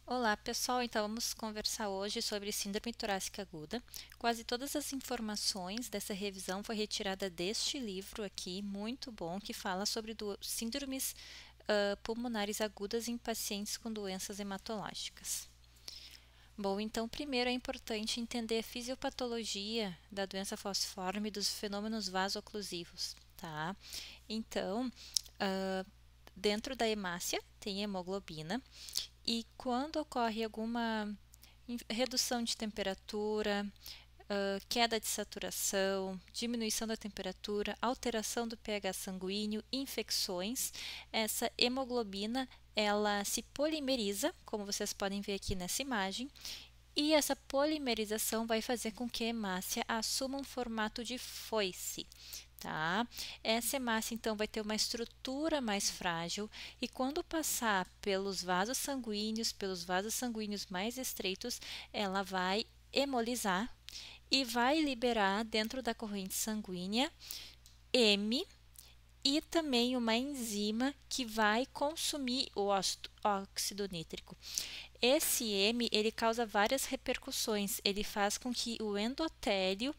Olá, pessoal. Então, vamos conversar hoje sobre síndrome torácica aguda. Quase todas as informações dessa revisão foi retirada deste livro aqui, muito bom, que fala sobre síndromes pulmonares agudas em pacientes com doenças hematológicas. Bom, então, primeiro é importante entender a fisiopatologia da doença falciforme e dos fenômenos vasoclusivos, tá? Então, dentro da hemácia tem hemoglobina e quando ocorre alguma redução de temperatura, queda de saturação, diminuição da temperatura, alteração do pH sanguíneo, infecções, essa hemoglobina ela se polimeriza, como vocês podem ver aqui nessa imagem, e essa polimerização vai fazer com que a hemácia assuma um formato de foice. Tá? Essa hemácia então vai ter uma estrutura mais frágil e quando passar pelos vasos sanguíneos mais estreitos, ela vai hemolizar e vai liberar dentro da corrente sanguínea M e também uma enzima que vai consumir o óxido nítrico. Esse M ele causa várias repercussões. Ele faz com que o endotélio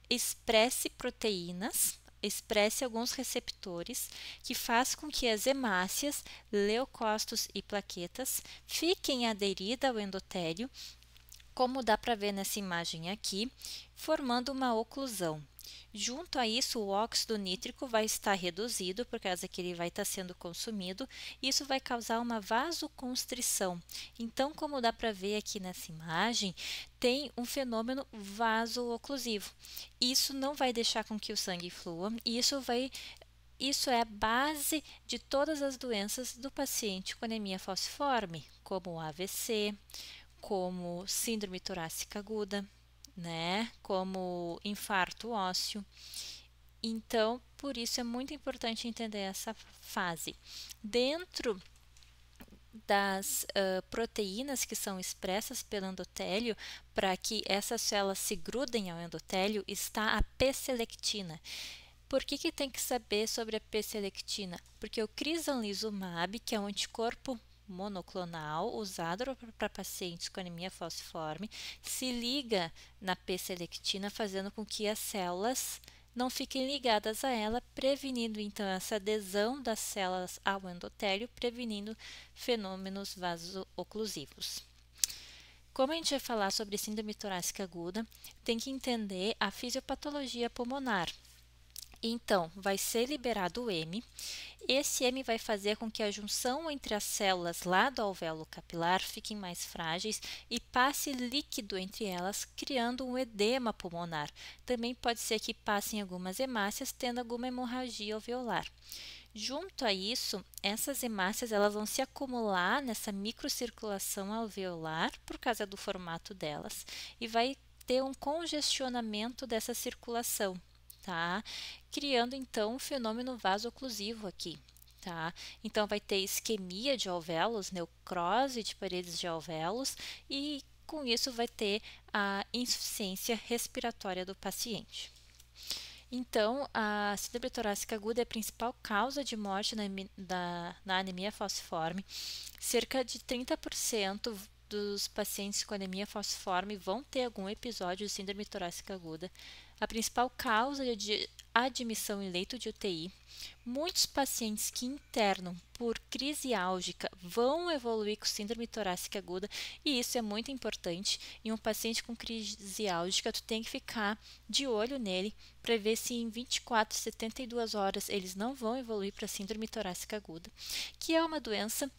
expresse proteínas, expresse alguns receptores, que faz com que as hemácias, leucócitos e plaquetas fiquem aderidas ao endotélio, como dá para ver nessa imagem aqui, formando uma oclusão. Junto a isso, o óxido nítrico vai estar reduzido, por causa que ele vai estar sendo consumido, e isso vai causar uma vasoconstrição. Então, como dá para ver aqui nessa imagem, tem um fenômeno vaso-oclusivo. Isso não vai deixar com que o sangue flua, e isso é a base de todas as doenças do paciente com anemia falciforme, como o AVC, como síndrome torácica aguda, né? Como infarto ósseo. Então, por isso é muito importante entender essa fase. Dentro das proteínas que são expressas pelo endotélio, para que essas células se grudem ao endotélio, está a P-selectina. Por que tem que saber sobre a P-selectina? Porque o crizanlizumab, que é um anticorpo monoclonal usado para pacientes com anemia falciforme, se liga na P-selectina, fazendo com que as células não fiquem ligadas a ela, prevenindo então essa adesão das células ao endotélio, prevenindo fenômenos vaso-oclusivos. Como a gente vai falar sobre síndrome torácica aguda, tem que entender a fisiopatologia pulmonar. Então, vai ser liberado o M. Esse M vai fazer com que a junção entre as células lá do alvéolo capilar fiquem mais frágeis e passe líquido entre elas, criando um edema pulmonar. Também pode ser que passem algumas hemácias, tendo alguma hemorragia alveolar. Junto a isso, essas hemácias elas vão se acumular nessa microcirculação alveolar por causa do formato delas e vai ter um congestionamento dessa circulação, tá? Criando então um fenômeno vasoclusivo aqui. Tá? Então, vai ter isquemia de alvéolos, necrose de paredes de alvéolos e com isso vai ter a insuficiência respiratória do paciente. Então, a síndrome torácica aguda é a principal causa de morte na anemia falciforme. Cerca de 30% dos pacientes com anemia falciforme vão ter algum episódio de síndrome torácica aguda. A principal causa de admissão em leito de UTI. Muitos pacientes que internam por crise álgica vão evoluir com síndrome torácica aguda e isso é muito importante. Em um paciente com crise álgica, tu tem que ficar de olho nele para ver se em 24, 72 horas eles não vão evoluir para síndrome torácica aguda, que é uma doença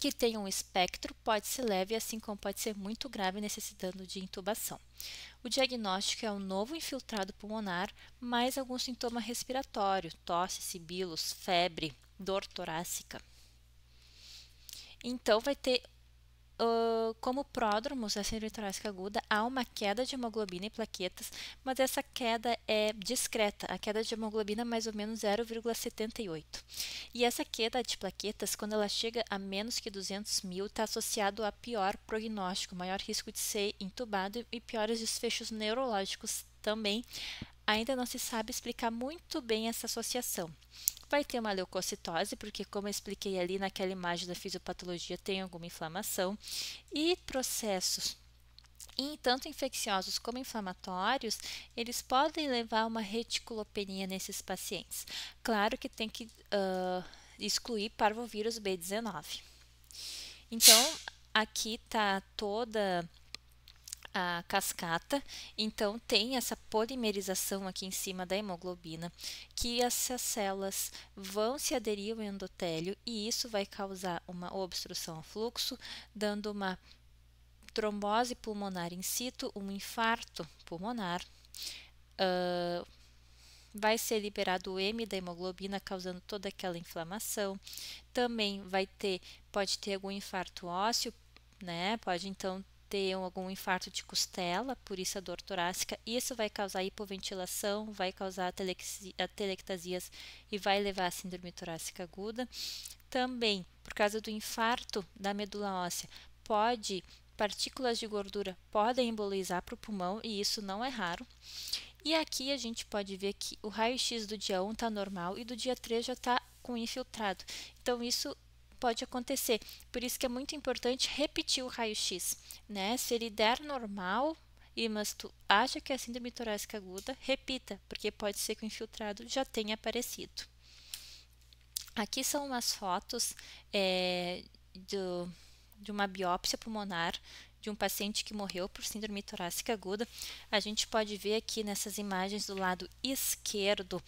que tem um espectro, pode ser leve, assim como pode ser muito grave, necessitando de intubação. O diagnóstico é um novo infiltrado pulmonar, mais algum sintoma respiratório, tosse, sibilos, febre, dor torácica. Então, vai ter como pródromos da síndrome torácica aguda, há uma queda de hemoglobina e plaquetas, mas essa queda é discreta, a queda de hemoglobina é mais ou menos 0,78. E essa queda de plaquetas, quando ela chega a menos que 200 mil, está associado a pior prognóstico, maior risco de ser intubado e piores desfechos neurológicos também. Ainda não se sabe explicar muito bem essa associação. Vai ter uma leucocitose, porque como eu expliquei ali naquela imagem da fisiopatologia, tem alguma inflamação. E processos tanto infecciosos como inflamatórios, eles podem levar a uma reticulopenia nesses pacientes. Claro que tem que excluir parvovírus B19. Então, aqui está toda a cascata, então tem essa polimerização aqui em cima da hemoglobina, que essas células vão se aderir ao endotélio e isso vai causar uma obstrução ao fluxo, dando uma trombose pulmonar in situ, um infarto pulmonar, vai ser liberado o M da hemoglobina, causando toda aquela inflamação. Também pode ter algum infarto ósseo, né? Pode então ter algum infarto de costela, por isso a dor torácica. Isso vai causar hipoventilação, vai causar atelectasias e vai levar à síndrome torácica aguda. Também, por causa do infarto da medula óssea, partículas de gordura podem embolizar para o pulmão e isso não é raro. E aqui a gente pode ver que o raio-x do dia 1 está normal e do dia 3 já está com infiltrado. Então, isso pode acontecer. Por isso que é muito importante repetir o raio-x, né? Se ele der normal, mas tu acha que é síndrome torácica aguda, repita, porque pode ser que o infiltrado já tenha aparecido. Aqui são umas fotos de uma biópsia pulmonar de um paciente que morreu por síndrome torácica aguda. A gente pode ver aqui nessas imagens do lado esquerdo,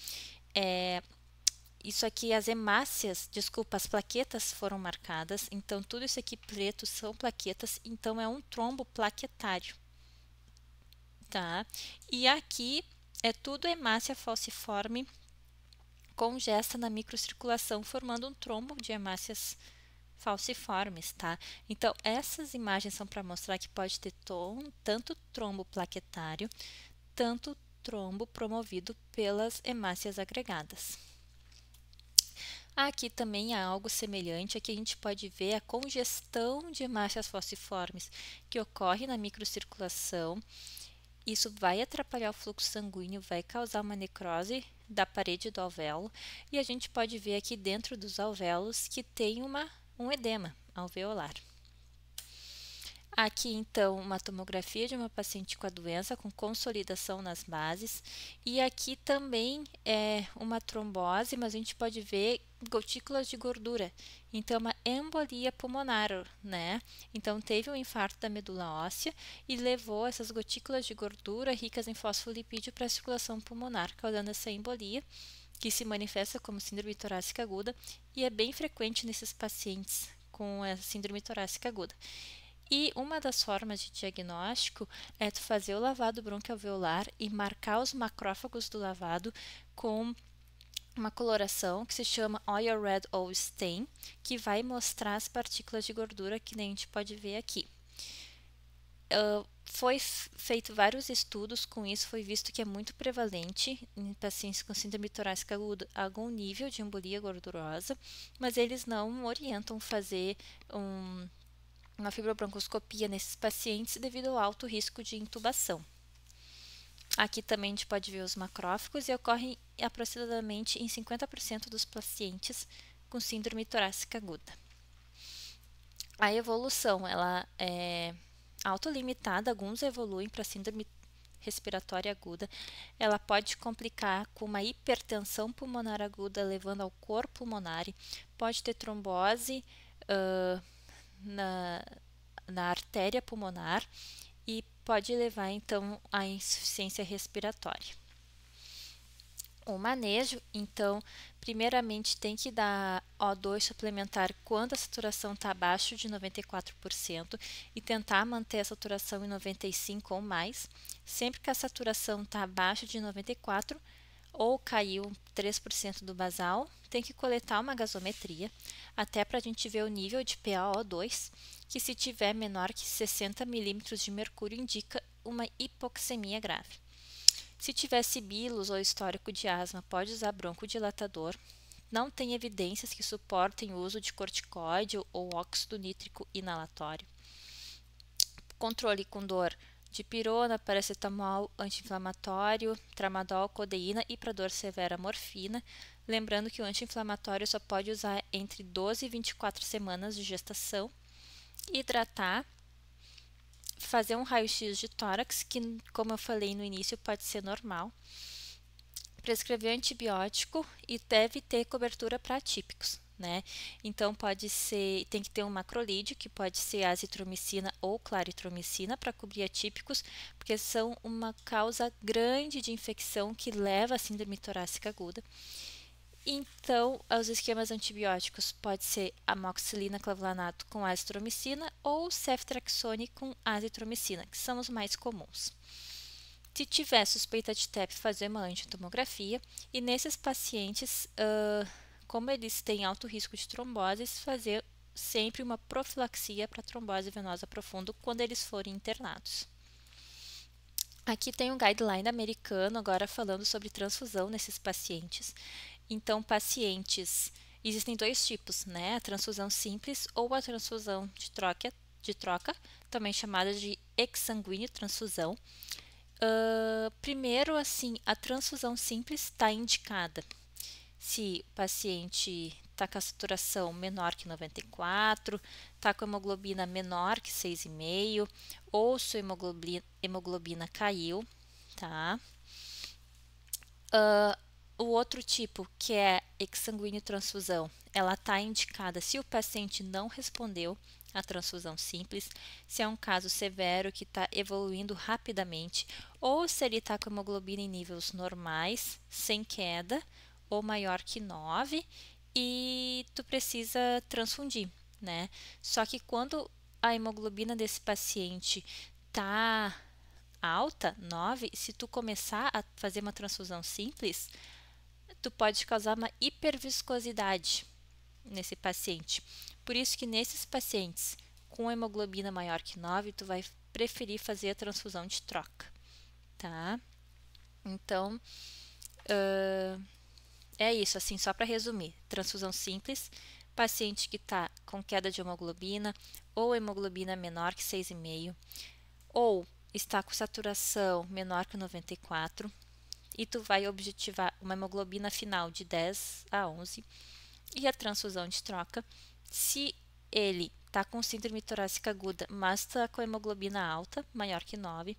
isso aqui, as as plaquetas foram marcadas, então tudo isso aqui preto são plaquetas, então é um trombo plaquetário, tá? E aqui é tudo hemácia falciforme congesta na microcirculação, formando um trombo de hemácias falciformes, tá? Então, essas imagens são para mostrar que pode ter tanto trombo plaquetário, tanto trombo promovido pelas hemácias agregadas. Aqui também há algo semelhante, aqui a gente pode ver a congestão de hemácias falciformes que ocorre na microcirculação. Isso vai atrapalhar o fluxo sanguíneo, vai causar uma necrose da parede do alvéolo e a gente pode ver aqui dentro dos alvéolos que tem um edema alveolar. Aqui, então, uma tomografia de uma paciente com a doença, com consolidação nas bases. E aqui também é uma trombose, mas a gente pode ver gotículas de gordura. Então, uma embolia pulmonar, né? Então, teve um infarto da medula óssea e levou essas gotículas de gordura ricas em fosfolipídio para a circulação pulmonar, causando essa embolia, que se manifesta como síndrome torácica aguda e é bem frequente nesses pacientes com a síndrome torácica aguda. E uma das formas de diagnóstico é tu fazer o lavado bronquialveolar e marcar os macrófagos do lavado com uma coloração que se chama Oil Red ou Stain, que vai mostrar as partículas de gordura que nem a gente pode ver aqui. Foi feito vários estudos com isso, foi visto que é muito prevalente em pacientes com síndrome torácica aguda algum nível de embolia gordurosa, mas eles não orientam fazer uma fibrobroncoscopia nesses pacientes devido ao alto risco de intubação. Aqui também a gente pode ver os macrófagos e ocorrem aproximadamente em 50% dos pacientes com síndrome torácica aguda. A evolução, ela é autolimitada, alguns evoluem para síndrome respiratória aguda. Ela pode complicar com uma hipertensão pulmonar aguda, levando ao cor pulmonar, pode ter trombose na artéria pulmonar e pode levar então à insuficiência respiratória. O manejo, então, primeiramente tem que dar O2 suplementar quando a saturação está abaixo de 94% e tentar manter a saturação em 95% ou mais. Sempre que a saturação está abaixo de 94% ou caiu 3% do basal, tem que coletar uma gasometria, até para a gente ver o nível de PaO2, que se tiver menor que 60 milímetros de mercúrio indica uma hipoxemia grave. Se tiver sibilos ou histórico de asma, pode usar broncodilatador. Não tem evidências que suportem o uso de corticoide ou óxido nítrico inalatório. Controle com dor: dipirona, paracetamol, anti-inflamatório, tramadol, codeína e para dor severa morfina. Lembrando que o anti-inflamatório só pode usar entre 12 e 24 semanas de gestação. Hidratar, fazer um raio-x de tórax, que, como eu falei no início, pode ser normal. Prescrever antibiótico e deve ter cobertura para atípicos, né? Então tem que ter um macrolídeo, que pode ser azitromicina ou claritromicina para cobrir atípicos, porque são uma causa grande de infecção que leva à síndrome torácica aguda. Então, os esquemas antibióticos pode ser amoxicilina clavulanato com azitromicina ou ceftriaxone com azitromicina, que são os mais comuns. Se tiver suspeita de TEP, fazer uma angiotomografia, e nesses pacientes, como eles têm alto risco de tromboses, fazer sempre uma profilaxia para trombose venosa profunda quando eles forem internados. Aqui tem um guideline americano agora falando sobre transfusão nesses pacientes. Então, existem dois tipos, né? A transfusão simples ou a transfusão de troca, também chamada de exsanguíneo transfusão. Primeiro, assim, a transfusão simples está indicada se o paciente está com a saturação menor que 94, está com a hemoglobina menor que 6,5, ou sua hemoglobina caiu, tá? O outro tipo, que é exsanguíneo transfusão, ela está indicada se o paciente não respondeu à transfusão simples, se é um caso severo que está evoluindo rapidamente, ou se ele está com a hemoglobina em níveis normais, sem queda, ou maior que 9, e tu precisa transfundir, né? Só que quando a hemoglobina desse paciente está alta, 9, se tu começar a fazer uma transfusão simples, tu pode causar uma hiperviscosidade nesse paciente. Por isso que nesses pacientes com hemoglobina maior que 9, tu vai preferir fazer a transfusão de troca, tá? Então, é isso, assim, só para resumir. Transfusão simples, paciente que está com queda de hemoglobina ou hemoglobina menor que 6,5, ou está com saturação menor que 94, e tu vai objetivar uma hemoglobina final de 10 a 11 e a transfusão de troca. Se ele está com síndrome torácica aguda, mas está com a hemoglobina alta, maior que 9,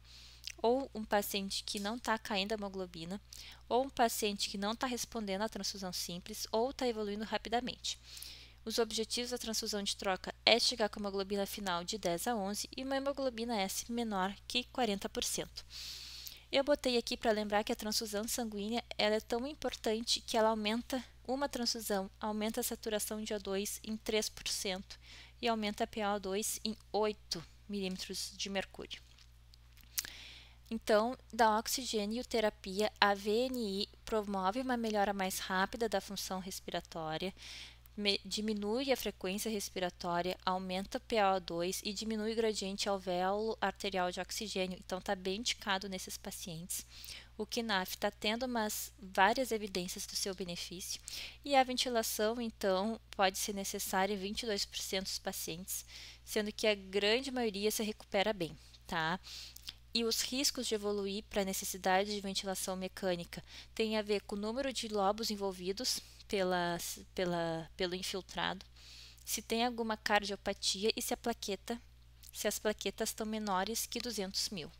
ou um paciente que não está caindo a hemoglobina, ou um paciente que não está respondendo à transfusão simples, ou está evoluindo rapidamente. Os objetivos da transfusão de troca é chegar com a hemoglobina final de 10 a 11 e uma hemoglobina S menor que 40%. Eu botei aqui para lembrar que a transfusão sanguínea ela é tão importante que ela uma transfusão aumenta a saturação de O2 em 3% e aumenta a PaO2 em 8 milímetros de mercúrio. Então, da oxigênio-terapia, a VNI promove uma melhora mais rápida da função respiratória, diminui a frequência respiratória, aumenta o PaO2 e diminui o gradiente alvéolo arterial de oxigênio. Então, está bem indicado nesses pacientes. O KNAF está tendo várias evidências do seu benefício. E a ventilação, então, pode ser necessária em 22% dos pacientes, sendo que a grande maioria se recupera bem, tá? E os riscos de evoluir para a necessidade de ventilação mecânica têm a ver com o número de lobos envolvidos pelo infiltrado, se tem alguma cardiopatia e se as plaquetas estão menores que 200 mil.